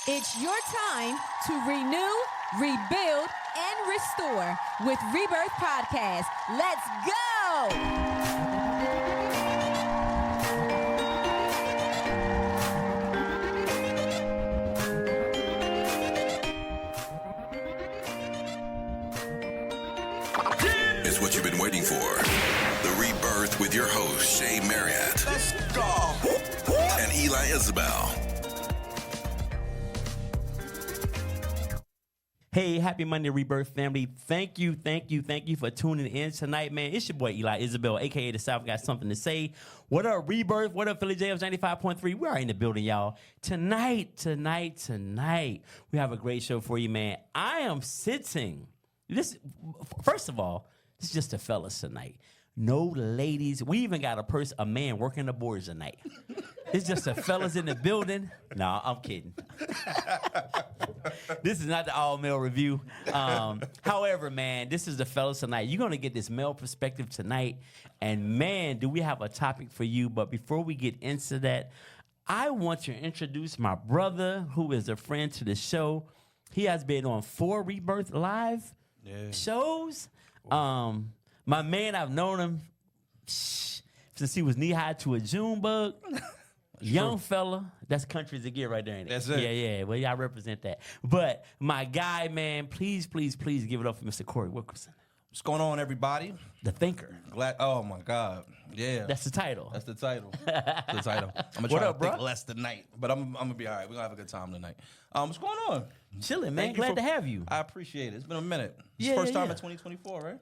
It's your time to renew, rebuild, and restore with Rebirth Podcast. Let's go! It's what you've been waiting for. The Rebirth with your host, Shay Marriott. Let's go! And Eli Isabel. Hey, happy Monday, Rebirth family. Thank you for tuning in tonight, man. It's your boy, Eli Isabel, a.k.a. The South Got Something to Say. What up, Rebirth? What up, Philly Jams 95.3? We are in the building, y'all. Tonight, we have a great show for you, man. I am sitting. First of all, this is just the fellas tonight. No ladies. We even got a man working the boards tonight. It's just the fellas in the building. No, I'm kidding. This is not the all-male review. However, man, this is the fellas tonight. You're going to get this male perspective tonight. And, man, do we have a topic for you. But before we get into that, I want to introduce my brother, who is a friend to the show. He has been on 4 Rebirth Live shows. My man, I've known him since he was knee-high to a June bug. Young fella. That's country as it get right there, ain't it? That's it. Yeah. Well, y'all represent that. But my guy, man, please give it up for Mr. Corey Wilkerson. What's going on, everybody? The Thinker. Oh, my God. Yeah. That's the title. That's the title. I'm going to try to think less tonight, but I'm going to be all right. We're going to have a good time tonight. What's going on? Chilling, man. Glad to have you. I appreciate it. It's been a minute. It's Yeah, first time yeah. in 2024, right?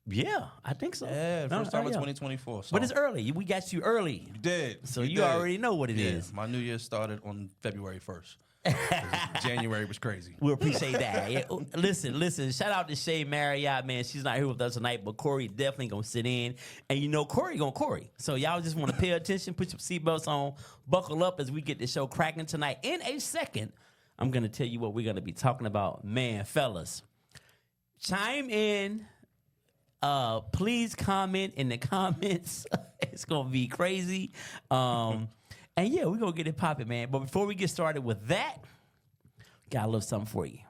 Yeah, I think so. Yeah, first time in 2024. So. But it's early. We got you early. You did. So you already know what it is. My New Year started on February 1st. January was crazy. We appreciate that. Yeah. Listen. Shout out to Shay Marriott, man. She's not here with us tonight, but Corey definitely gonna sit in. And you know, Corey gonna Corey. So y'all just want to pay attention, put your seatbelts on, buckle up as we get the show cracking tonight. In a second, I'm gonna tell you what we're gonna be talking about. Man, fellas, chime in. Please comment in the comments. It's gonna be crazy. And yeah, we're gonna get it popping, man. But before we get started with that, got a little something for you.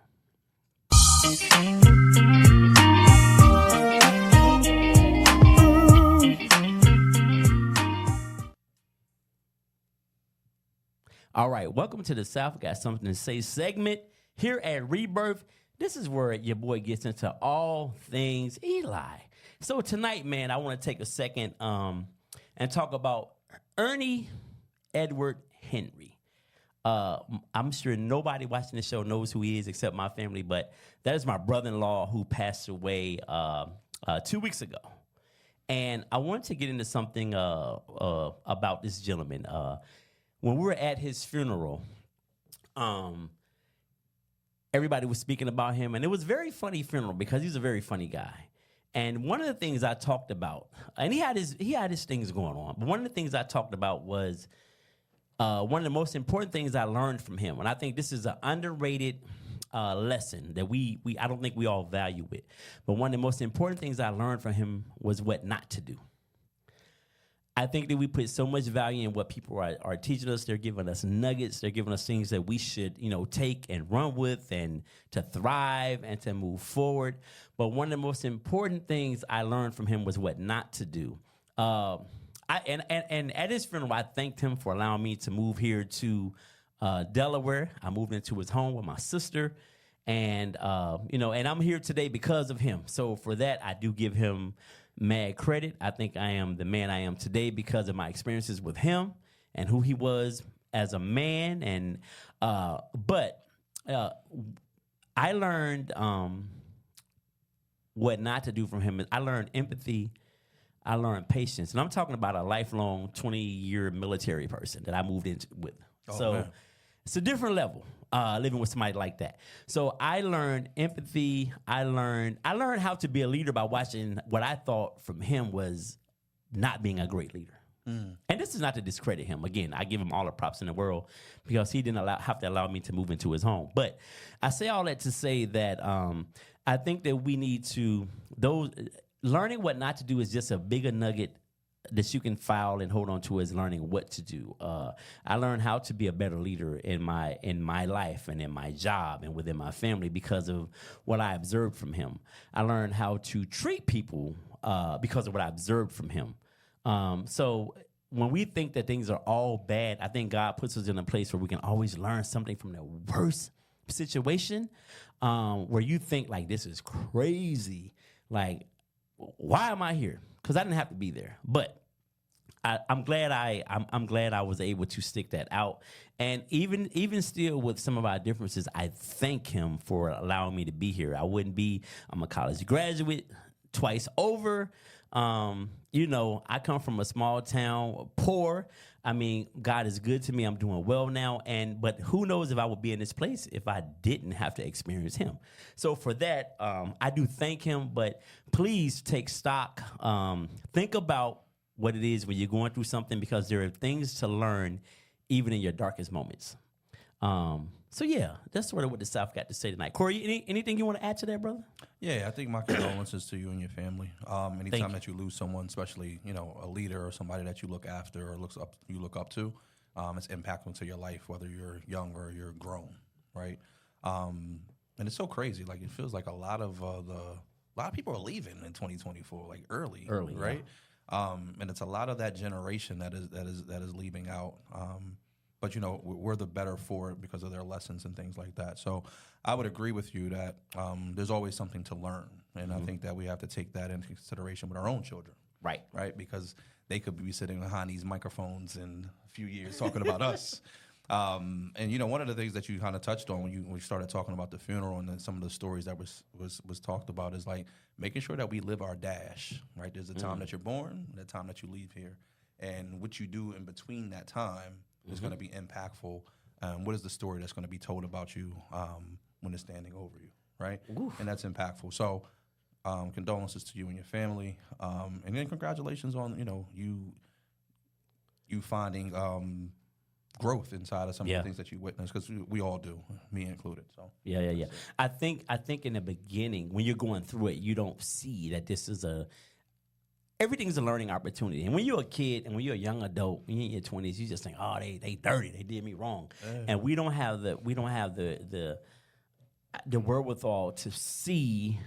All right, welcome to the South Got Something to Say segment here at Rebirth. This is where your boy gets into all things Eli. So tonight, man, I want to take a second and talk about Ernie Edward Henry. I'm sure nobody watching the show knows who he is except my family, but that is my brother-in-law who passed away 2 weeks ago. And I wanted to get into something about this gentleman. When we were at his funeral, everybody was speaking about him, and it was a very funny funeral because he's a very funny guy. And one of the things I talked about, and he had his things going on, but one of the things I talked about was one of the most important things I learned from him, and I think this is an underrated lesson that I don't think we all value it. But one of the most important things I learned from him was what not to do. I think that we put so much value in what people are teaching us. They're giving us nuggets. They're giving us things that we should, take and run with and to thrive and to move forward. But one of the most important things I learned from him was what not to do. And at his funeral, I thanked him for allowing me to move here to Delaware. I moved into his home with my sister. And, and I'm here today because of him. So for that, I do give him mad credit. I think I am the man I am today because of my experiences with him and who he was as a man. And but I learned what not to do from him. I learned empathy. I learned patience. And I'm talking about a lifelong 20-year military person that I moved into with. Man. It's a different level. Living with somebody like that. So I learned empathy. I learned how to be a leader by watching what I thought from him was not being a great leader. And this is not to discredit him. Again, I give him all the props in the world because he didn't have to allow me to move into his home. But I say all that to say that I think that we need to learning what not to do is just a bigger nugget that you can file and hold on to is learning what to do. I learned how to be a better leader in my life and in my job and within my family because of what I observed from him. I learned how to treat people because of what I observed from him. So when we think that things are all bad, I think God puts us in a place where we can always learn something from the worst situation, where you think like, this is crazy. Like, why am I here? Because I didn't have to be there, but I'm glad I was able to stick that out. And even still with some of our differences, I thank him for allowing me to be here. I'm a college graduate twice over. I come from a small town, poor. I mean, God is good to me. I'm doing well now. But who knows if I would be in this place if I didn't have to experience him. So for that, I do thank him, but please take stock. Think about what it is when you're going through something, because there are things to learn even in your darkest moments. So yeah, that's sort of what the South got to say tonight. Corey, anything you want to add to that, brother? Yeah, I think my condolences to you and your family. Anytime that you lose someone, especially a leader or somebody that you look after or you look up to, it's impactful to your life, whether you're young or you're grown, right? And it's so crazy. Like, it feels like a lot of people are leaving in 2024, like early, right? Yeah. And it's a lot of that generation that is leaving out. But, we're the better for it because of their lessons and things like that. So I would agree with you that there's always something to learn. And I think that we have to take that into consideration with our own children. Right. Because they could be sitting behind these microphones in a few years talking about us. And, one of the things that you kind of touched on when we started talking about the funeral and then some of the stories that was talked about is like making sure that we live our dash, right? There's a time that you're born, and the time that you leave here. And what you do in between that time is going to be impactful. What is the story that's going to be told about you when it's standing over you, right? Oof. And that's impactful. So condolences to you and your family. And then congratulations on, you finding growth inside of some of the things that you witnessed, because we all do, me included. So Yeah. I think in the beginning, when you're going through it, you don't see that this is everything's a learning opportunity. And when you're a kid and when you're a young adult, when you're in your 20s, you just think, oh, they dirty, they did me wrong. And we don't have the wherewithal to see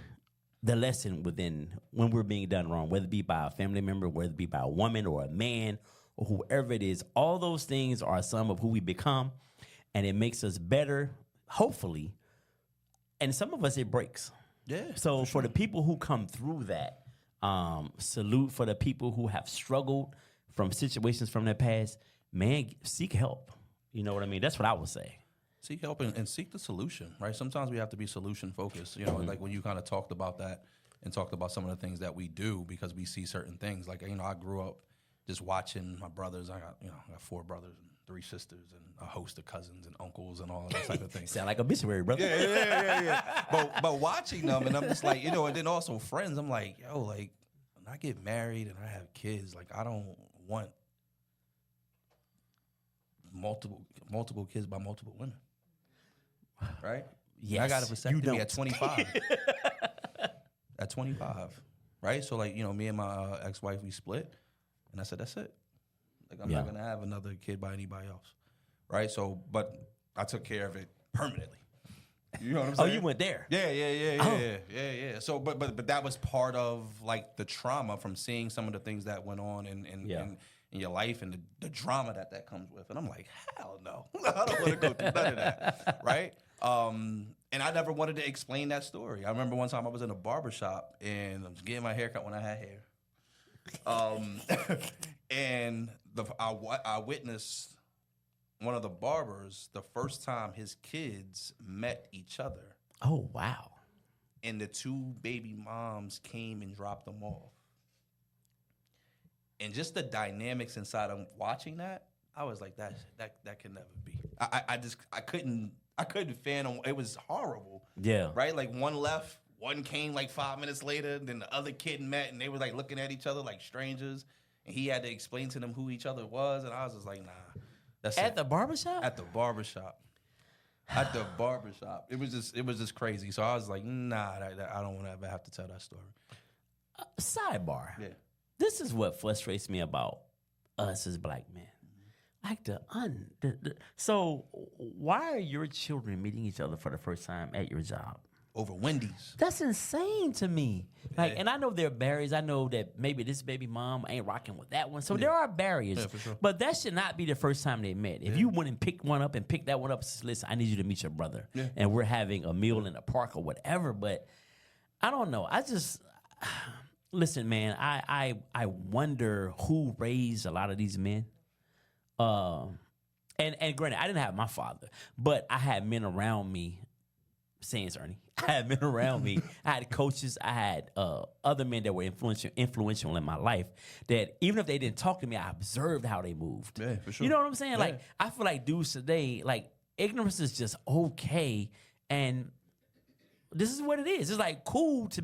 the lesson within when we're being done wrong, whether it be by a family member, whether it be by a woman or a man or whoever it is. All those things are some of who we become, and it makes us better, hopefully. And some of us, it breaks. Yeah. So for the people who come through that, salute for the people who have struggled from situations from their past. Man, seek help. You know what I mean? That's what I would say. Seek help and seek the solution, right? Sometimes we have to be solution focused. Like when you kind of talked about that and talked about some of the things that we do because we see certain things. Like, I grew up just watching my brothers. I got 4 brothers and 3 sisters and a host of cousins and uncles and all of that type of thing. Sound like a obituary, brother. Yeah. But watching them, and I'm just like, and then also friends, I'm like, like, when I get married and I have kids, like, I don't want multiple kids by multiple women. Right? Yes. I got a vasectomy at 25. At 25. Right? So, like, me and my ex-wife, we split. And I said, that's it. Like, I'm not going to have another kid by anybody else. Right? So, but I took care of it permanently. You know what I'm saying? Oh, you went there? Yeah. So, but that was part of, like, the trauma from seeing some of the things that went on in your life and the drama that comes with. And I'm like, hell no. I don't want to go through none of that. Right? And I never wanted to explain that story. I remember one time I was in a barbershop and I was getting my haircut when I had hair. And I witnessed one of the barbers the first time his kids met each other. Oh, wow. And the 2 baby moms came and dropped them off. And just the dynamics inside of watching that, I was like, that can never be. I couldn't fathom. It was horrible. Yeah. Right? Like, one left, one came like 5 minutes later, then the other kid met, and they were like looking at each other like strangers. And he had to explain to them who each other was, and I was just like, nah. That's at the barbershop? At the barbershop. At the barbershop. It was just crazy. So I was like, nah, I don't want to ever have to tell that story. Sidebar. Yeah. this is what frustrates me about us as black men. Like so why are your children meeting each other for the first time at your job? Over Wendy's. That's insane to me. Like, and I know there are barriers. I know that maybe this baby mom ain't rocking with that one. So there are barriers. Yeah, for sure. But that should not be the first time they met. If you went and picked one up and picked that one up, listen, I need you to meet your brother. Yeah. And we're having a meal in the park or whatever. But I don't know. I just listen, man, I wonder who raised a lot of these men. And granted, I didn't have my father, but I had men around me. Saying Ernie, I had men around me. I had coaches. I had other men that were influential in my life. That even if they didn't talk to me, I observed how they moved. Yeah, for sure. You know what I'm saying? Yeah. Like I feel like dudes today, like ignorance is just okay, and this is what it is. It's like cool to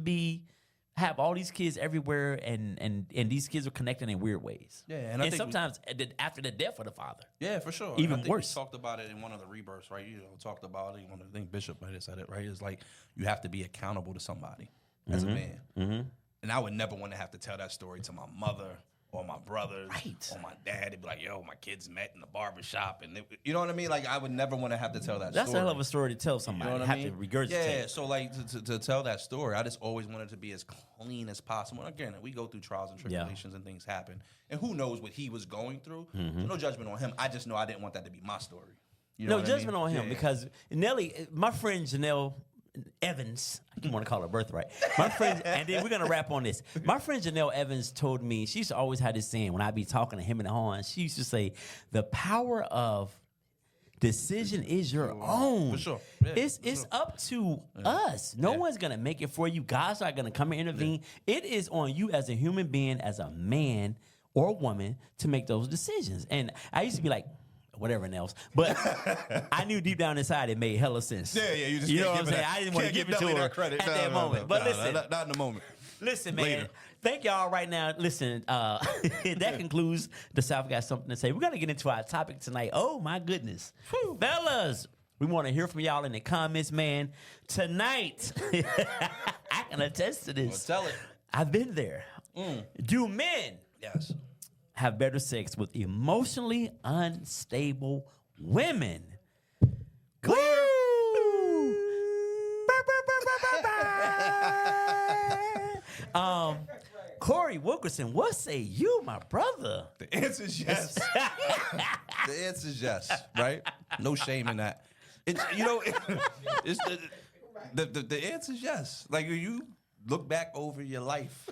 have all these kids everywhere, and these kids are connected in weird ways. Yeah, and I think sometimes after the death of the father. Yeah, for sure. Even and I think worse. We talked about it in one of the rebirths, right? Talked about it. I think Bishop might have said it, right? It's like you have to be accountable to somebody as a man. Mm-hmm. And I would never want to have to tell that story to my mother or my brothers or my dad. They'd be like, yo, my kids met in the barbershop. And you know what I mean? Like, I would never want to have to tell that story. That's a hell of a story to tell somebody. You know what I mean? Have to regurgitate. Yeah, so like to tell that story, I just always wanted to be as clean as possible. And again, we go through trials and tribulations and things happen. And who knows what he was going through. Mm-hmm. So no judgment on him. I just know I didn't want that to be my story. You know no judgment on him because Nelly, my friend Janelle Evans, I didn't want to call her birthright. My friend, and then we're gonna wrap on this. My friend Janelle Evans told me she used to always have this saying when I be talking to him in the horn. She used to say, "The power of decision is your own." For sure, it's up to us. No one's gonna make it for you. God's not gonna come and intervene. It is on you as a human being, as a man or a woman, to make those decisions. And I used to be like, whatever else. But I knew deep down inside it made hella sense. Yeah, you know what I'm saying? I didn't want to give it to her at that moment. But listen. Not in the moment. Listen, man. Later. Thank y'all right now. Listen, that concludes the South Got Something to Say. We're going to get into our topic tonight. Oh, my goodness. Whew. Fellas, we want to hear from y'all in the comments, man. Tonight, I can attest to this. Well, tell it. I've been there. Do men have better sex with emotionally unstable women? Clear. Corey Wilkerson, what say you, my brother? The answer is yes. The answer is yes, right? No shame in that. It's it's the answer is yes. Like you look back over your life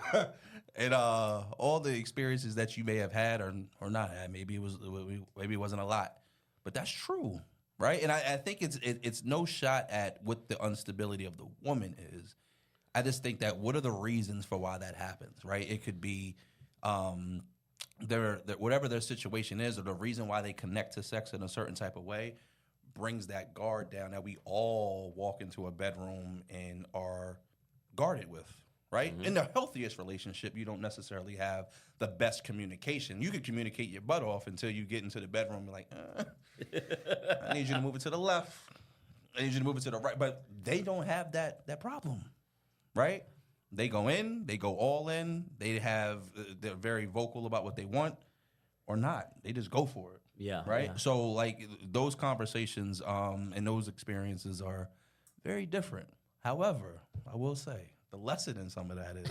and all the experiences that you may have had or not had. Maybe it wasn't a lot, but that's true, right? And I think it's no shot at what the instability of the woman is. I just think that what are the reasons for why that happens, right? It could be whatever their situation is, or the reason why they connect to sex in a certain type of way brings that guard down that we all walk into a bedroom and are guarded with, right? Mm-hmm. In the healthiest relationship, you don't necessarily have the best communication. You could communicate your butt off until you get into the bedroom. You're like, I need you to move it to the left. I need you to move it to the right. But they don't have that problem. Right? They go in, they go all in. They're very vocal about what they want or not. They just go for it. Yeah. Right? Yeah. So like those conversations and those experiences are very different. However, I will say the lesson in some of that is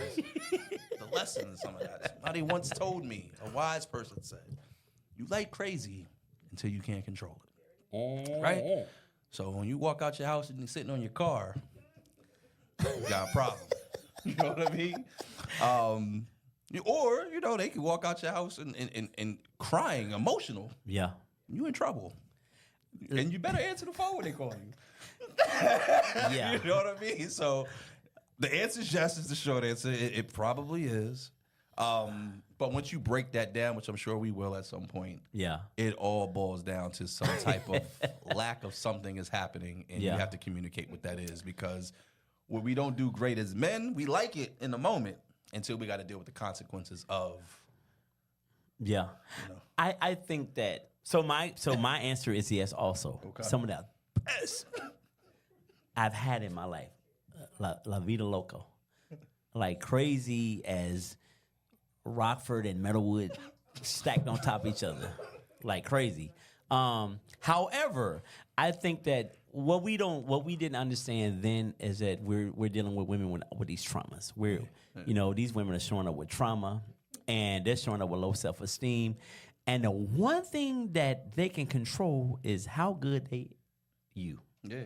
somebody once told me, a wise person said, you like crazy until you can't control it. Right? So when you walk out your house and you're sitting on your car, you got a problem. You know what I mean? Or, they can walk out your house and crying, emotional. Yeah. You in trouble. And you better answer the phone when they call you. Yeah. You know what I mean? So the answer is yes is the short answer. It probably is. But once you break that down, which I'm sure we will at some point, it all boils down to some type of lack of something is happening, and you have to communicate what that is, because what we don't do great as men, we like it in the moment until we got to deal with the consequences of. Yeah, I think that. So my answer is yes. Also, some of the best I've had in my life, la vida loco, like crazy as Rockford and Metalwood stacked on top of each other like crazy. However, I think that what we didn't understand then is that we're dealing with women with these traumas. These women are showing up with trauma, and they're showing up with low self-esteem. And the one thing that they can control is how good you. Yeah.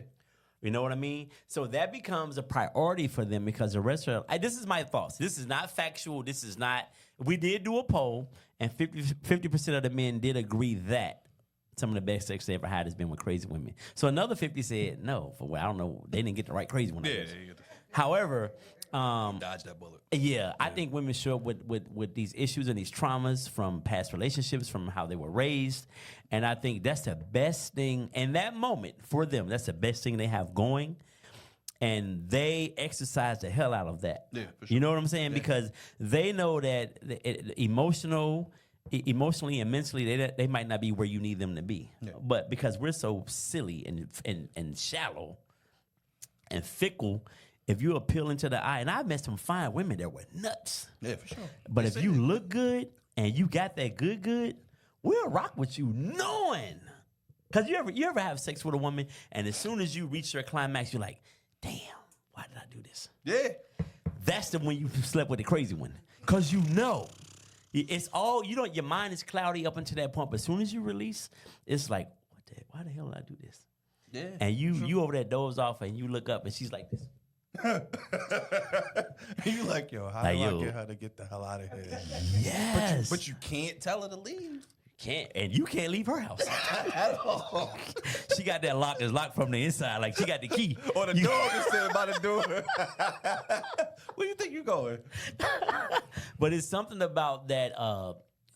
You know what I mean? So that becomes a priority for them because the rest of this is my thoughts. This is not factual. This is not. We did do a poll, and 50% of the men did agree that some of the best sex they ever had has been with crazy women. So another 50 said no. I don't know. They didn't get the right crazy one. Yeah. However, dodge that bullet. Yeah, I think women show up with these issues and these traumas from past relationships, from how they were raised. And I think that's the best thing in that moment for them. That's the best thing they have going. And they exercise the hell out of that. Yeah, for sure. You know what I'm saying? Yeah. Because they know that emotionally and mentally, they might not be where you need them to be. Yeah. But because we're so silly and shallow and fickle, if you appeal into the eye, and I've met some fine women that were nuts. Yeah, for sure. But if you look good and you got that good, we'll rock with you knowing. Because you ever have sex with a woman, and as soon as you reach your climax, you're like, damn, why did I do this? Yeah. That's the when you slept with the crazy one. Because you know. It's all, your mind is cloudy up until that point, but as soon as you release, it's like, why the hell did I do this? Yeah. And you over there doze off, and you look up, and she's like this. You like, yo, how do I get her to get the hell out of here? Yes. But you can't tell her to leave. Can't, and you can't leave her house At all. She got that lock that's locked from the inside, like she got the key. Or the dog is sitting by the door. Where you think you going? But it's something about that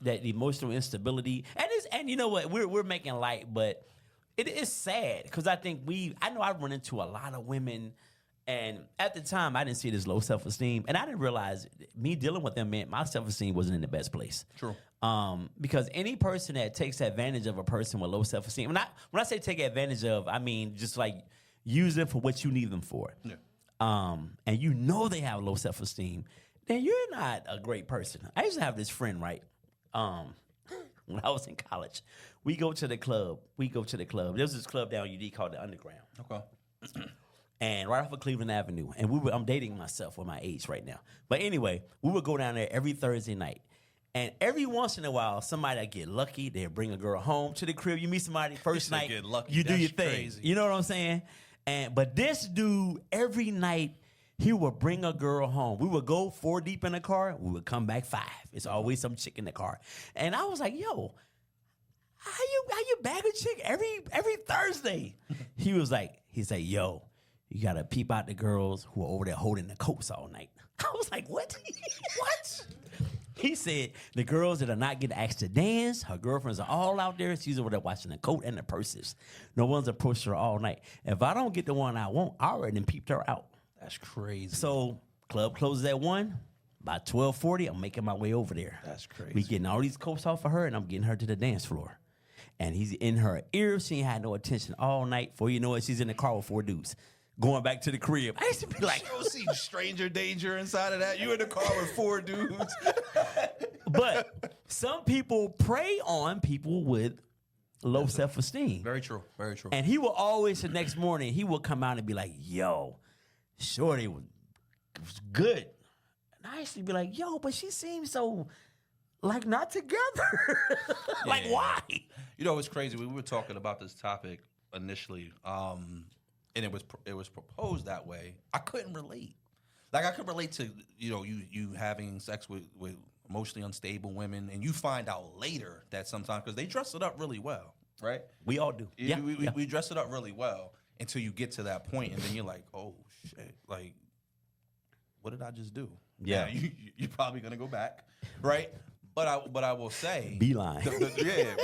that emotional instability, and you know what, we're making light, but it is sad because I know I run into a lot of women. And at the time, I didn't see it as low self-esteem. And I didn't realize me dealing with them meant my self-esteem wasn't in the best place. True. Because any person that takes advantage of a person with low self-esteem, when I say take advantage of, I mean just like use them for what you need them for. Yeah. And you know they have low self-esteem, then you're not a great person. I used to have this friend, right? When I was in college, we go to the club. There was this club down UD called the Underground. Okay. And right off of Cleveland Avenue. And I'm dating myself with my age right now. But anyway, we would go down there every Thursday night. And every once in a while, somebody would get lucky. They'll bring a girl home to the crib. You meet somebody first night. Get lucky. You do That's your thing. crazy. You know what I'm saying? But this dude, every night, he would bring a girl home. We would go 4 deep in the car. We would come back 5. It's always some chick in the car. And I was like, yo, how you bag a chick every Thursday? He said, yo, you got to peep out the girls who are over there holding the coats all night. I was like, what? What? He said, the girls that are not getting asked to dance, her girlfriends are all out there. She's over there watching the coat and the purses. No one's approached her all night. If I don't get the one I want, I already done peeped her out. That's crazy. So club closes at 1. By 12:40, I'm making my way over there. That's crazy. We getting all these coats off of her, and I'm getting her to the dance floor. And he's in her ear. She ain't had no attention all night. Before you know it, she's in the car with 4 dudes. Going back to the crib. I used to be like, you don't see stranger danger inside of that. You in the car with 4 dudes. But some people prey on people with low self-esteem. Very true. Very true. And he will always, the next morning, he will come out and be like, yo, shorty was good. And I used to be like, yo, but she seems so, like, not together. Like, why? You know, it's crazy. We were talking about this topic initially, and it was proposed that way. I couldn't relate. Like, I could relate to, you having sex with emotionally unstable women, and you find out later that sometimes, because they dress it up really well, right? We all do. We dress it up really well until you get to that point, and then you're like, oh, shit, like, what did I just do? Yeah. You're probably going to go back, right? But I will say, Beeline.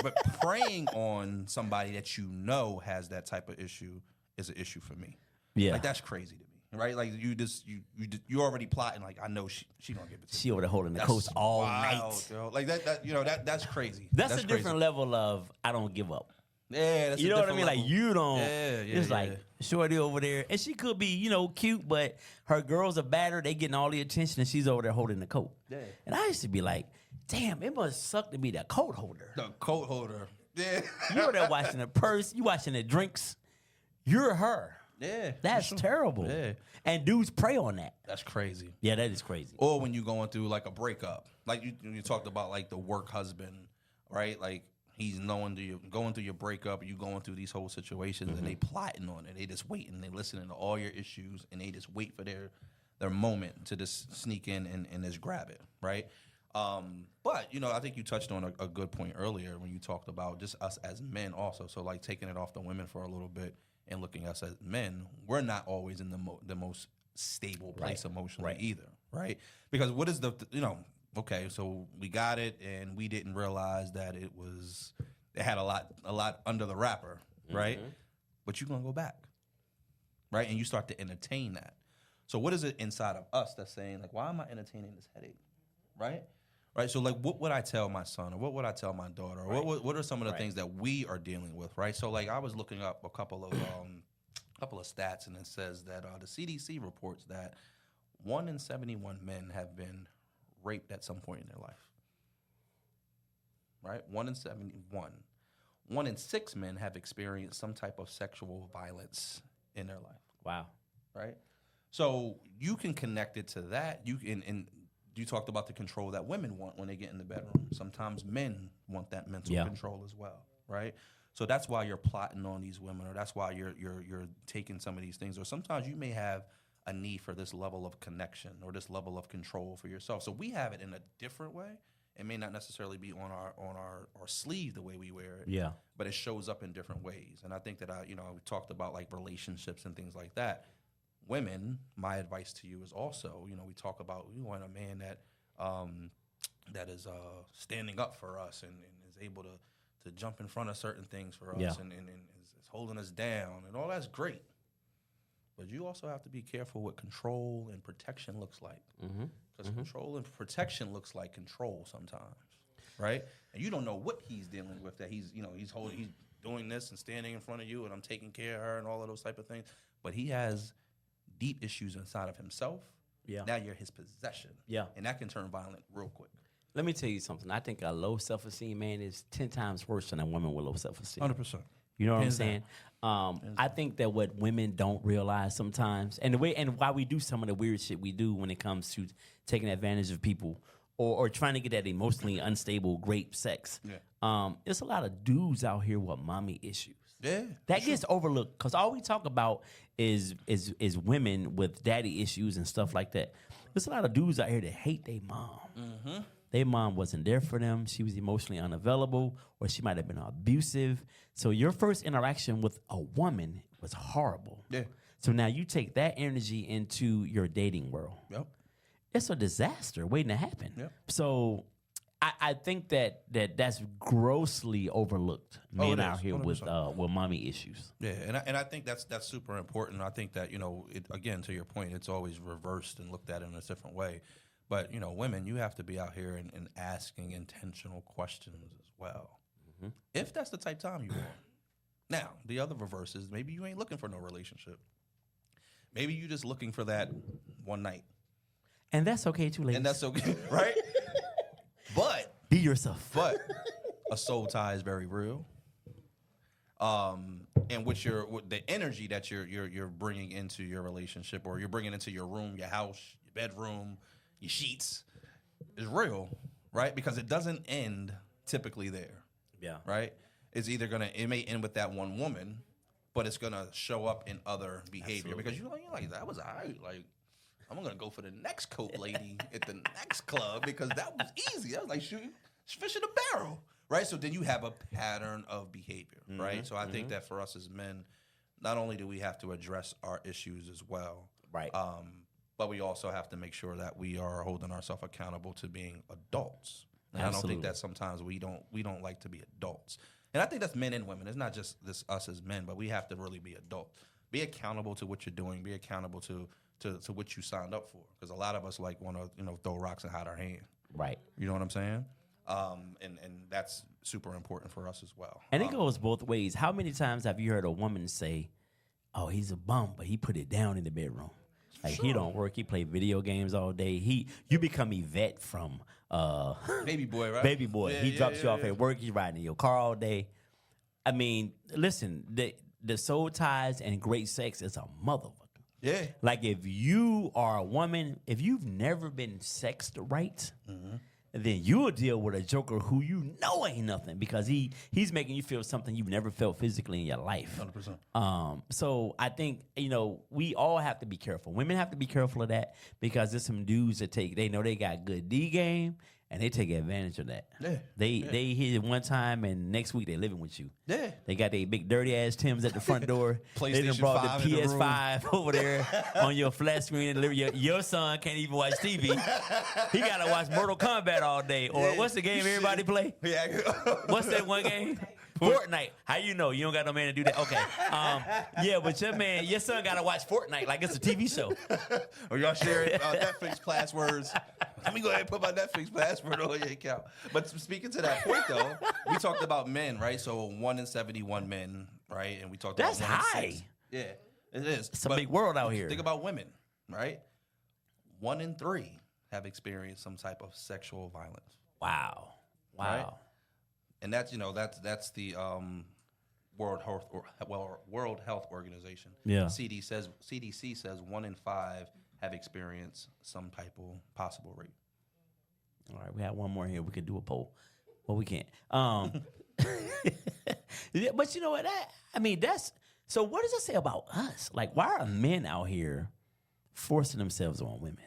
But preying on somebody that you know has that type of issue is an issue for me. Yeah. Like, that's crazy to me, right? Like, you already plotting, like, I know she gonna give it to me. She over there holding the coast all night. Yo. Like, that's crazy. That's a different level of I don't give up. Yeah, that's you know what I mean? level. Like you don't. It's yeah. like shorty over there, and she could be, cute, but her girls are battered. They getting all the attention, and she's over there holding the coat. Yeah. And I used to be like, damn, it must suck to be the coat holder. The coat holder. Yeah. You over there watching the purse, you watching the drinks. You're her. Yeah. That's terrible. Yeah. And dudes prey on that. That's crazy. Yeah, that is crazy. Or when you're going through like a breakup, like you talked about like the work husband, right? Like he's going through your breakup, you going through these whole situations, and they plotting on it. They just waiting, they listening to all your issues, and they just wait for their moment to just sneak in and just grab it, right? But I think you touched on a good point earlier when you talked about just us as men also. So like taking it off the women for a little bit and looking at us as men, we're not always in the most stable place emotionally either, right? Because what is okay, so we got it and we didn't realize that it had a lot under the wrapper, right? But you're gonna go back, right? And you start to entertain that. So what is it inside of us that's saying like, why am I entertaining this headache, right? Right. So like, what would I tell my son, or what would I tell my daughter? Or what are some of the things that we are dealing with, right? So like, I was looking up a couple of stats, and it says that the CDC reports that 1 in 71 men have been raped at some point in their life. Right? 1 in 71. 1 in 6 men have experienced some type of sexual violence in their life. Wow. Right? So you can connect it to that. And you talked about the control that women want when they get in the bedroom. Sometimes men want that mental control as well, right? So that's why you're plotting on these women, or that's why you're taking some of these things. Or sometimes you may have a need for this level of connection or this level of control for yourself. So we have it in a different way. It may not necessarily be on our sleeve the way we wear it. Yeah. But it shows up in different ways. And I think that we talked about like relationships and things like that. Women, my advice to you is also, we talk about we want a man that is standing up for us and is able to jump in front of certain things for us and is holding us down, and all that's great. But you also have to be careful what control and protection looks like. Because control and protection looks like control sometimes, right? And you don't know what he's dealing with, that he's doing this and standing in front of you and I'm taking care of her and all of those type of things. But he has deep issues inside of himself. Yeah. Now you're his possession. Yeah. And that can turn violent real quick. Let me tell you something. I think a low self-esteem man is 10 times worse than a woman with low self-esteem. 100%. You know what I'm saying? I think that what women don't realize sometimes, and why we do some of the weird shit we do when it comes to taking advantage of people or trying to get that emotionally unstable, great sex. Yeah. There's a lot of dudes out here with mommy issues. Yeah, that gets overlooked because all we talk about is women with daddy issues and stuff like that. There's a lot of dudes out here that hate their mom. Their mom wasn't there for them. She was emotionally unavailable, or she might have been abusive. So your first interaction with a woman was horrible. Yeah. So now you take that energy into your dating world. Yep. It's a disaster waiting to happen. Yep. So I think that's grossly overlooked. Men out here 100%. with mommy issues. Yeah, and I think that's super important. I think that again, to your point, it's always reversed and looked at in a different way. But women, you have to be out here and asking intentional questions as well, if that's the type of time you want. Now, the other reverse is maybe you ain't looking for no relationship. Maybe you just looking for that one night, and that's okay too, ladies. And that's okay, right? But be yourself. But a soul tie is very real. And with the energy that you're bringing into your relationship, or you're bringing into your room, your house, your bedroom, your sheets, is real, right? Because it doesn't end typically there. Yeah. Right? It's either it may end with that one woman, but it's gonna show up in other behavior. Absolutely. Because you're like, that was all right. Like, I'm gonna go for the next coat lady at the next club because that was easy. That was like shooting fish in a barrel, right? So then you have a pattern of behavior, right? So I think that for us as men, not only do we have to address our issues as well, right? But we also have to make sure that we are holding ourselves accountable to being adults. And I don't think that sometimes we don't like to be adults. And I think that's men and women. It's not just us as men, but we have to really be adults. Be accountable to what you're doing. Be accountable to what you signed up for. Because a lot of us want to throw rocks and hide our hand. Right. You know what I'm saying? and that's super important for us as well. And it goes both ways. How many times have you heard a woman say, "Oh, he's a bum, but he put it down in the bedroom. Like he don't work. He play video games all day. You become Yvette from Baby Boy, right? Baby Boy. He drops you off at work. He's riding in your car all day. I mean, listen, the soul ties and great sex is a motherfucker. Yeah. Like if you are a woman, if you've never been sexed right, then you'll deal with a joker who you know ain't nothing because he's making you feel something you've never felt physically in your life. 100%. So I think, we all have to be careful. Women have to be careful of that because there's some dudes that they know they got good D game and they take advantage of that. Yeah. They hit it one time and next week they living with you. Yeah. They got their big dirty ass Timbs at the front door. They done PlayStation brought 5 the in the room. PS5 over there on your flat screen. And your son can't even watch TV. He gotta watch Mortal Kombat all day. Or what's the game everybody play? Yeah. What's that one game? Fortnite. How you know? You don't got no man to do that. Okay. But your son gotta watch Fortnite like it's a TV show. Or y'all sharing Netflix passwords. Let me go ahead and put my Netflix password on your account. But speaking to that point, though, we talked about men, right? So 1 in 71 men, right? And we talked That's about 1 high. in 6. Yeah, it is. It's a big world out here. Think about women, right? 1 in 3 have experienced some type of sexual violence. Wow. Right? And that's the World Health Organization. Yeah. CDC says 1 in 5 have experienced some type of possible rape. All right, we have one more here. We could do a poll. Well, we can't. Yeah, but you know what? So what does that say about us? Like, why are men out here forcing themselves on women?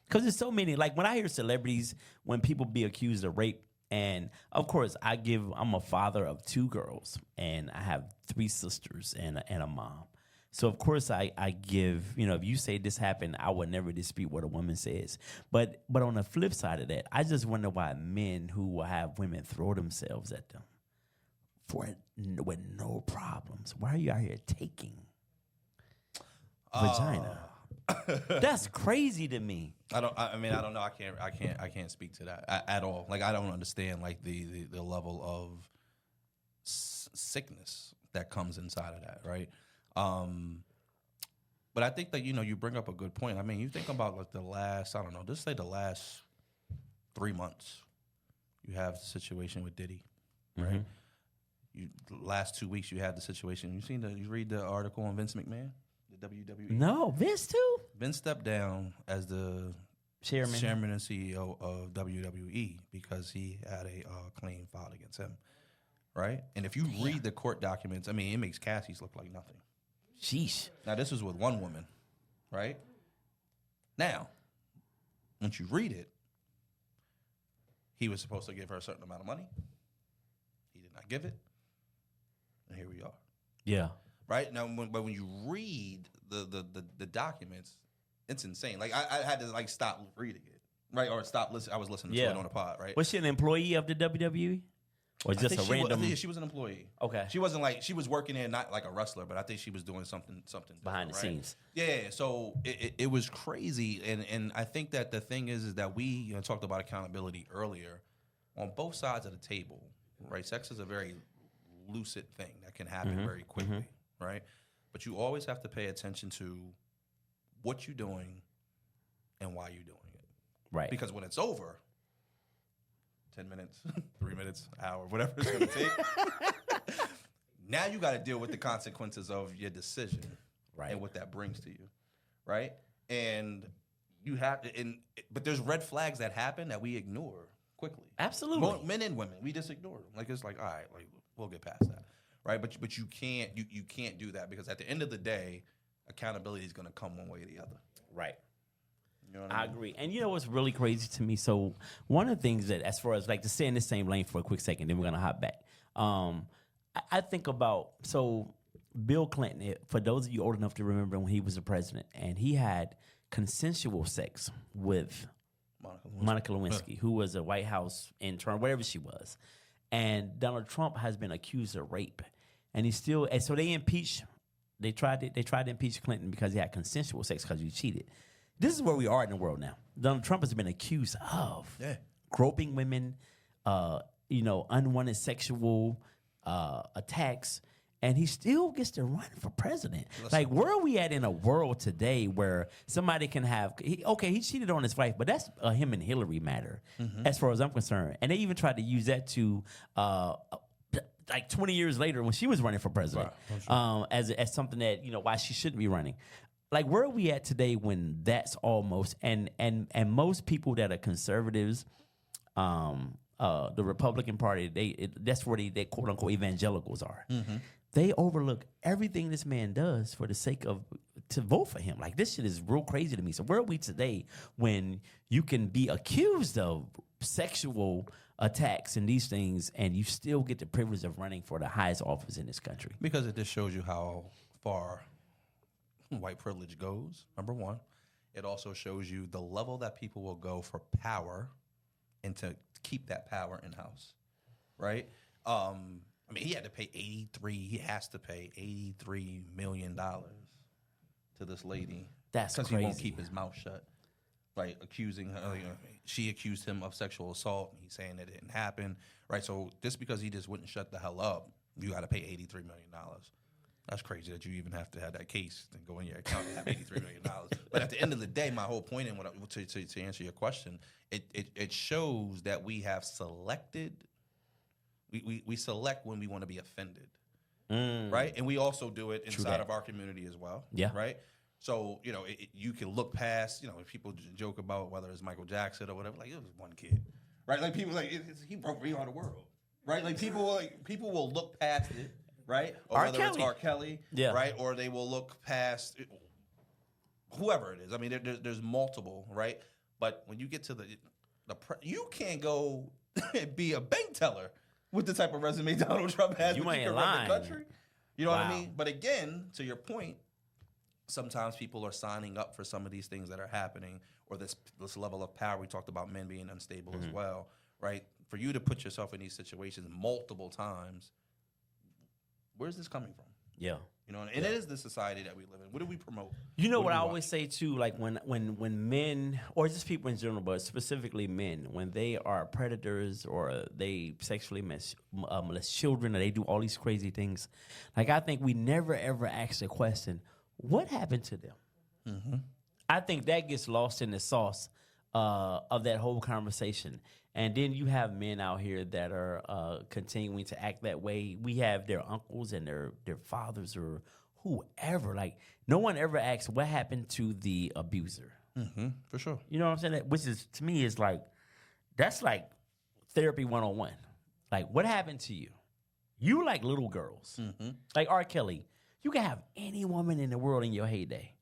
Because there's so many. Like, when I hear celebrities, when people be accused of rape, and of course, I'm a father of 2 girls, and I have 3 sisters and a mom. So, of course, I give, if you say this happened, I would never dispute what a woman says. But on the flip side of that, I just wonder why men who will have women throw themselves at them with no problems. Why are you out here taking vagina? That's crazy to me. I don't know. I can't speak to that at all. Like, I don't understand like the level of sickness that comes inside of that, right? But I think that, you bring up a good point. I mean, you think about like the last 3 months, you have the situation with Diddy, right? The last 2 weeks, you had the situation. You read the article on Vince McMahon, the WWE? No, Vince too? Vince stepped down as the chairman and CEO of WWE because he had a claim filed against him, right? And if you read the court documents, I mean, it makes Cassie's look like nothing. Sheesh. Now, this was with one woman, right? Now, once you read it, he was supposed to give her a certain amount of money. He did not give it. And here we are. Yeah. Right? Now, when you read the documents, it's insane. Like, I had to, like, stop reading it, right? Or stop listening. I was listening to it on the pod, right? Was she an employee of the WWE? Or just a random? I think she was an employee. Okay. She wasn't like, she was working there, not like a wrestler, but I think she was doing something behind the scenes. Yeah. So it was crazy, and I think that the thing is that we talked about accountability earlier. On both sides of the table, right? Sex is a very lucid thing that can happen very quickly, right? But you always have to pay attention to what you're doing and why you're doing it, right? Because when it's over. 10 minutes, 3 minutes, hour, whatever it's going to take. Now you got to deal with the consequences of your decision, right? And what that brings to you, right? And you have to, but there's red flags that happen that we ignore quickly. Absolutely, men and women, we just ignore them. Like, it's like, all right, like we'll get past that, right? But you can't do that because at the end of the day, accountability is going to come one way or the other, right? You know what I agree. And you know what's really crazy to me? So one of the things that, as far as like to stay in the same lane for a quick second, then we're going to hop back. I think about, so Bill Clinton, for those of you old enough to remember when he was the president, and he had consensual sex with Monica Lewinsky, who was a White House intern, whatever she was. And Donald Trump has been accused of rape. And and so they tried to impeach Clinton because he had consensual sex because he cheated. This is where we are in the world now. Donald Trump has been accused of groping women, unwanted sexual attacks, and he still gets to run for president. Like, where are we at in a world today where somebody can have? He cheated on his wife, but that's a him and Hillary matter, as far as I'm concerned. And they even tried to use that to. Like 20 years later, when she was running for president, as something that why she shouldn't be running. Like, where are we at today when that's almost and most people that are conservatives, the Republican Party, that's where they quote unquote evangelicals are. They overlook everything this man does for the sake of to vote for him. Like, this shit is real crazy to me. So where are we today when you can be accused of sexual attacks and these things, and you still get the privilege of running for the highest office in this country? Because it just shows you how far white privilege goes, number one. It also shows you the level that people will go for power and to keep that power in-house, right? He had to pay he has to pay $83 million to this lady. That's crazy. Because he won't keep his mouth shut. Like, accusing her, she accused him of sexual assault, and he's saying that it didn't happen, right? So just because he just wouldn't shut the hell up, you got to pay $83 million. That's crazy that you even have to have that case and go in your account and have $83 million. But at the end of the day, my whole point, and to answer your question, it shows that we have selected. We select when we want to be offended, right? And we also do it inside of our community as well, right? So, you can look past, if people joke about whether it's Michael Jackson or whatever, like, it was one kid, right? Like, people like, he broke me on the world, right? Like, people will look past it, right? Or whether it's R. Kelly, right? Or they will look past whoever it is. I mean, there's multiple, right? But when you get to you can't go and be a bank teller with the type of resume Donald Trump has. You ain't run lying. the country. You know what I mean? But again, to your point, sometimes people are signing up for some of these things that are happening, or this level of power. We talked about men being unstable as well, right? For you to put yourself in these situations multiple times, where's this coming from? Yeah. And it is the society that we live in. What do we promote? What I always say too, like when men, or just people in general, but specifically men, when they are predators or they sexually molest children, or they do all these crazy things, like, I think we never ever ask the question, what happened to them? I think that gets lost in the sauce of that whole conversation. And then you have men out here that are continuing to act that way. We have their uncles and their fathers or whoever. Like, no one ever asks what happened to the abuser. For sure. You know what I'm saying? Which is, to me, is like, that's like therapy 101. Like, what happened to you? You like little girls. Like R. Kelly. You can have any woman in the world in your heyday.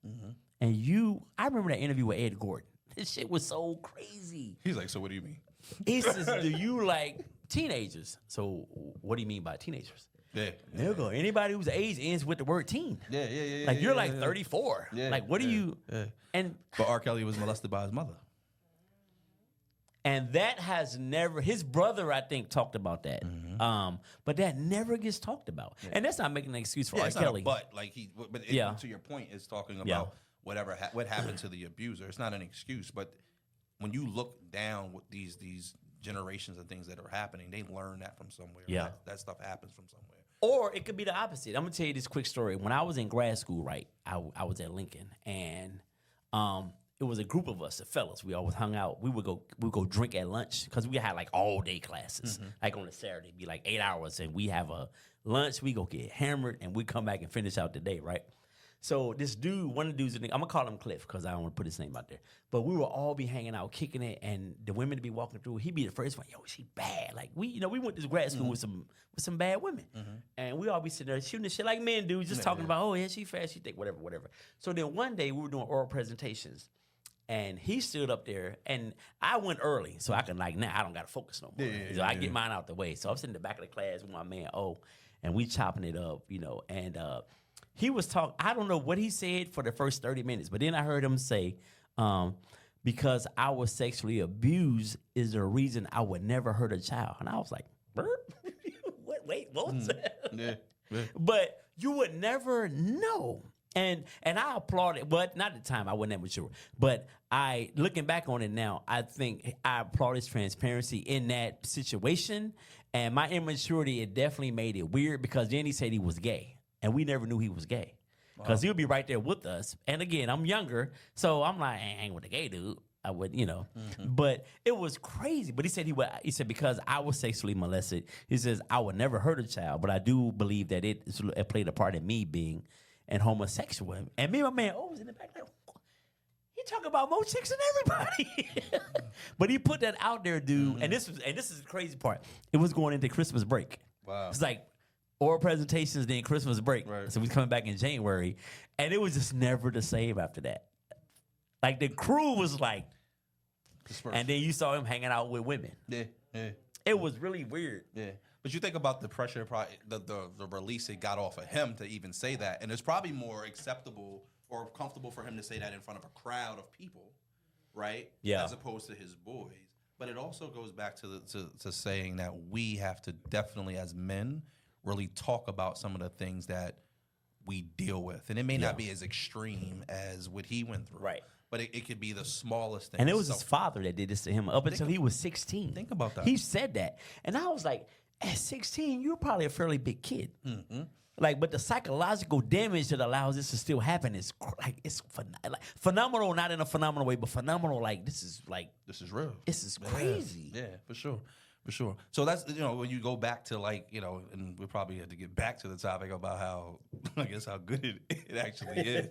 And I remember that interview with Ed Gordon. This shit was so crazy. He's like, so what do you mean? He says, do you like teenagers? So what do you mean by teenagers? Yeah. Nigga, anybody whose age ends with the word teen. Yeah. Like, you're like 34. Yeah. Like, what do you... Yeah. But R. Kelly was molested by his mother. And that has never... His brother, I think, talked about that. But that never gets talked about. Yeah. And that's not making an excuse for R. Kelly. But to your point, is talking about what happened to the abuser. It's not an excuse, but when you look down with these generations and things that are happening, they learn that from somewhere. Yeah. That stuff happens from somewhere. Or it could be the opposite. I'm going to tell you this quick story. When I was in grad school, right, I was at Lincoln, and it was a group of us, the fellas. We always hung out. We would go drink at lunch because we had like all day classes. Like on a Saturday, it'd be like 8 hours, and we have a lunch. We go get hammered, and we come back and finish out the day, right? So this dude, one of the dudes, I'm gonna call him Cliff because I don't want to put his name out there. But we will all be hanging out, kicking it, and the women to be walking through. He'd be the first one. Yo, she bad. Like we went to grad school with some bad women, and we all be sitting there shooting the shit like men do, just talking about, oh yeah, she fast, she thick, whatever. So then one day we were doing oral presentations, and he stood up there, and I went early, so I can I don't gotta focus no more. So I get mine out the way. So I'm sitting in the back of the class with my man and we chopping it up, and. He was talking, I don't know what he said for the first 30 minutes, but then I heard him say, because I was sexually abused is the reason I would never hurt a child. And I was like, what was that? Yeah. But you would never know And I applauded, but not at the time, I wasn't that mature. But looking back on it now, I think I applaud his transparency in that situation. And my immaturity, it definitely made it weird because then he said he was gay. And we never knew he was gay. Because he would be right there with us. And again, I'm younger, so I'm like, I ain't with a gay dude. I would, But it was crazy. But he said he said because I was sexually molested, he says I would never hurt a child, but I do believe that it played a part in me being an homosexual. And me and my man was in the back like, he talking about more chicks than everybody. But he put that out there, dude. And this is the crazy part. It was going into Christmas break. Wow. It's like oral presentations, then Christmas break. Right. So we coming back in January. And it was just never the same after that. Like the crew was like, and then you saw him hanging out with women. Yeah. It was really weird. Yeah. But you think about the pressure, the release it got off of him to even say that. And it's probably more acceptable or comfortable for him to say that in front of a crowd of people, right? Yeah. As opposed to his boys. But it also goes back to saying that we have to definitely, as men, really talk about some of the things that we deal with. And it may not be as extreme as what he went through. Right. But it could be the smallest thing. And it was his father that did this to him up until he was 16. Think about that. He said that. And I was like, at 16, you're probably a fairly big kid. Mm-hmm. Like, but the psychological damage that allows this to still happen is phenomenal, not in a phenomenal way, but phenomenal. Like, this is real. This is crazy. Yeah, for sure. For sure. So that's, when you go back to and we probably had to get back to the topic about how good it actually is.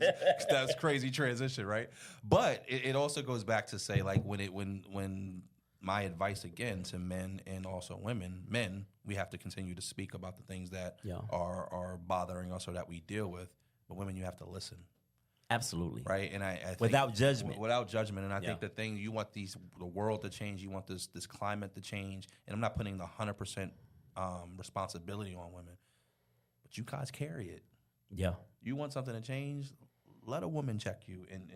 That's crazy transition, right? But it also goes back to say when my advice again to men and also women, men, we have to continue to speak about the things that are bothering us or that we deal with. But women, you have to listen. Absolutely. Right. And I think without judgment. Without judgment. And I think the thing you want the world to change, you want this climate to change. And I'm not putting the 100% responsibility on women, but you guys carry it. Yeah. You want something to change, let a woman check you and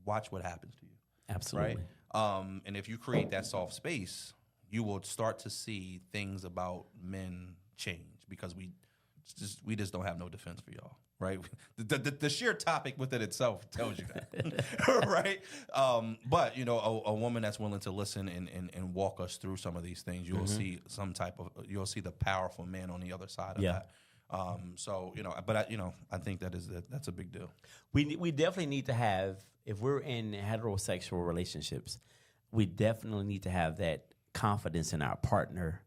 watch what happens to you. Absolutely. Right. And if you create that soft space, you will start to see things about men change because we just don't have no defense for y'all. Right, the sheer topic within itself tells you that, right? But a woman that's willing to listen and walk us through some of these things, you'll see you'll see the powerful man on the other side of that. I think that's a big deal. We definitely need to have, if we're in heterosexual relationships, we definitely need to have that confidence in our partner.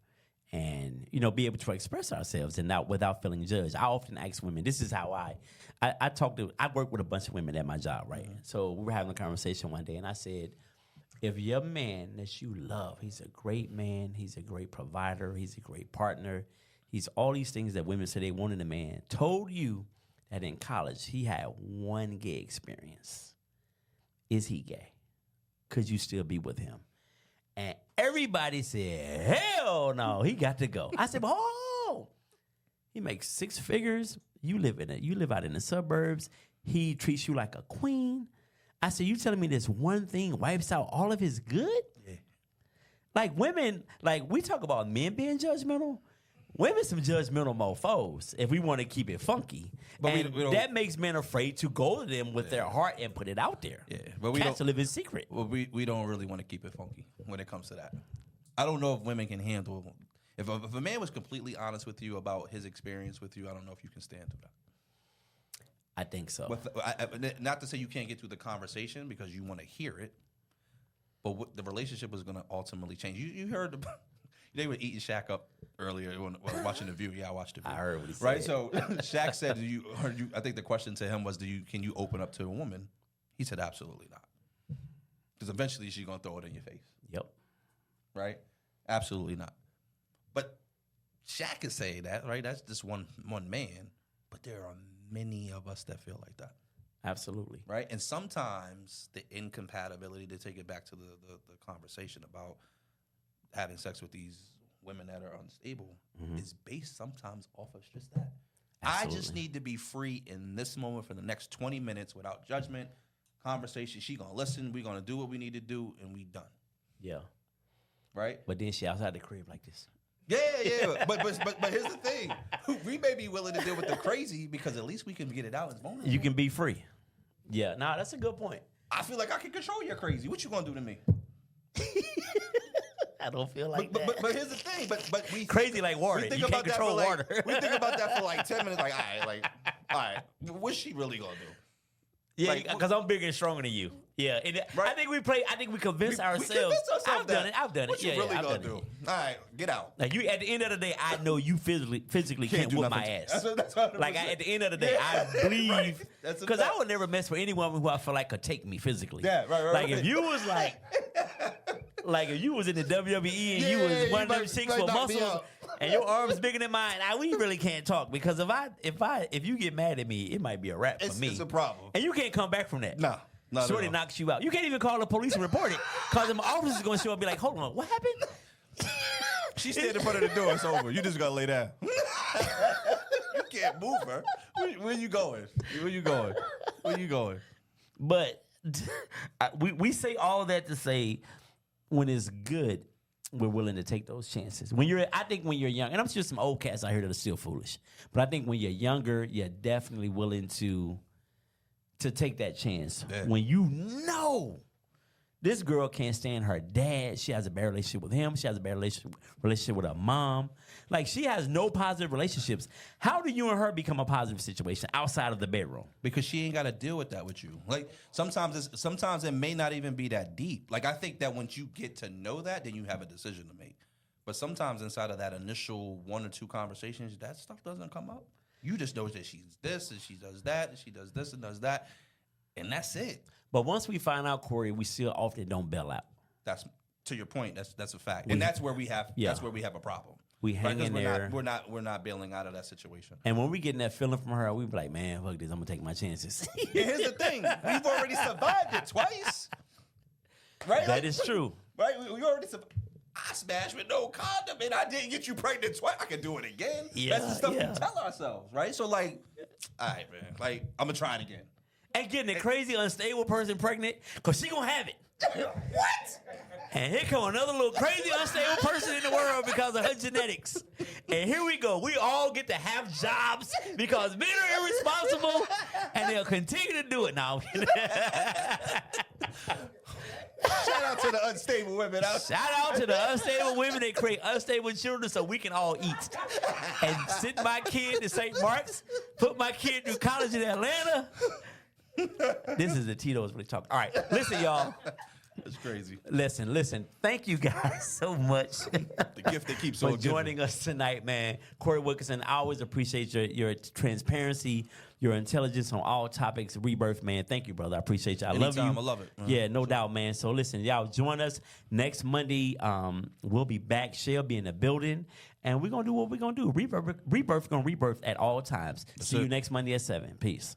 And, be able to express ourselves and not without feeling judged. I often ask women, this is how I work with a bunch of women at my job, right? Mm-hmm. So we were having a conversation one day and I said, if your man that you love, he's a great man, he's a great provider, he's a great partner, he's all these things that women say they want in a man, told you that in college he had one gay experience. Is he gay? Could you still be with him? And everybody said, hell no, he got to go. I said, oh, he makes 6 figures. You live out in the suburbs. He treats you like a queen. I said, you telling me this one thing wipes out all of his good? Yeah. Like women, we talk about men being judgmental. Women some judgmental mofos if we want to keep it funky. But that makes men afraid to go to them with their heart and put it out there. Yeah, but we don't to live in secret. Well, we don't really want to keep it funky when it comes to that. I don't know if women can handle if a man was completely honest with you about his experience with you. I don't know if you can stand to that. I think so. Not to say you can't get through the conversation because you want to hear it, but the relationship is going to ultimately change. You heard about. They were eating Shaq up earlier when I was watching The View. Yeah, I watched The View. I heard what he said. Right, so Shaq said, I think the question to him was, can you open up to a woman? He said, absolutely not. Because eventually she's going to throw it in your face. Yep. Right? Absolutely not. But Shaq is saying that, right? That's just one man. But there are many of us that feel like that. Absolutely. Right? And sometimes the incompatibility, to take it back to the conversation about having sex with these women that are unstable is based sometimes off of just that. Absolutely. I just need to be free in this moment for the next 20 minutes without judgment, conversation. She gonna listen. We gonna do what we need to do, and we done. Yeah. Right. But then she outside the crib like this. Yeah. But here's the thing. We may be willing to deal with the crazy because at least we can get it out as vulnerable. You can be free. Yeah, nah, that's a good point. I feel like I can control your crazy. What you gonna do to me? I don't feel like that. But here's the thing. But we crazy like water. You can't control water. We think about that for like 10 minutes. Like, all right. What's she really gonna do? Yeah, because I'm bigger and stronger than you. Yeah, and right. I think we convince ourselves. I've done it. What you really gonna do? All right, get out. Like you, at the end of the day, I know you physically can't whoop my ass. That's like at the end of the day, I believe because I would never mess with any woman who I feel like could take me physically. Yeah, right. Like if you was like if you was in the WWE and you was one of them 6 foot muscles and your arms bigger than mine, we really can't talk because if you get mad at me, it might be a wrap for me. It's a problem, and you can't come back from that. Nah. Shorty knocks you out. You can't even call the police and report it because the officer's going to show up and be like, hold on, what happened? She stayed in front of the door. It's over. You just got to lay down. You can't move her. Where you going? Where you going? But we say all of that to say when it's good, we're willing to take those chances. I think when you're young, and I'm sure some old cats out here that are still foolish, but I think when you're younger, you're definitely willing to take that chance. Yeah. When you know this girl can't stand her dad, she has a bad relationship with him, she has a bad relationship with her mom. Like, she has no positive relationships. How do you and her become a positive situation outside of the bedroom? Because she ain't got to deal with that with you. Like, sometimes it may not even be that deep. Like, I think that once you get to know that, then you have a decision to make. But sometimes inside of that initial 1 or 2 conversations, that stuff doesn't come up. You just know that she's this and she does that and she does this and does that, and that's it. But once we find out, Corey, we still often don't bail out. That's to your point. That's a fact, and that's where we have a problem. We hang in there. We're not bailing out of that situation. And when we getting that feeling from her, we be like, man, fuck this. I'm gonna take my chances. And here's the thing: we've already survived it twice. Right? That is true. Right? We already survived. I smashed with no condom and I didn't get you pregnant twice. I can do it again. Yeah, that's the stuff we tell ourselves, right? So, like, all right, man. Like, I'm going to try it again. And getting a crazy, unstable person pregnant, because she going to have it. What? And here come another little crazy, unstable person in the world because of her genetics. And here we go. We all get to have jobs because men are irresponsible, and they'll continue to do it now. Shout out to the unstable women out. Shout out to the unstable women that create unstable children so we can all eat. And send my kid to St. Mark's, put my kid through college in Atlanta. This is the Tito's really talking. All right, listen, y'all. That's crazy. Listen. Thank you guys so much. The gift that keeps on for joining us tonight, man. Corey Wilkinson, I always appreciate your transparency, your intelligence on all topics. Rebirth, man. Thank you, brother. I appreciate you. I love you. I love it. Yeah, no doubt, man. So listen, y'all join us next Monday. We'll be back. Shell be in the building, and we're gonna do what we're gonna do. Rebirth gonna rebirth at all times. See you next Monday at 7. Peace.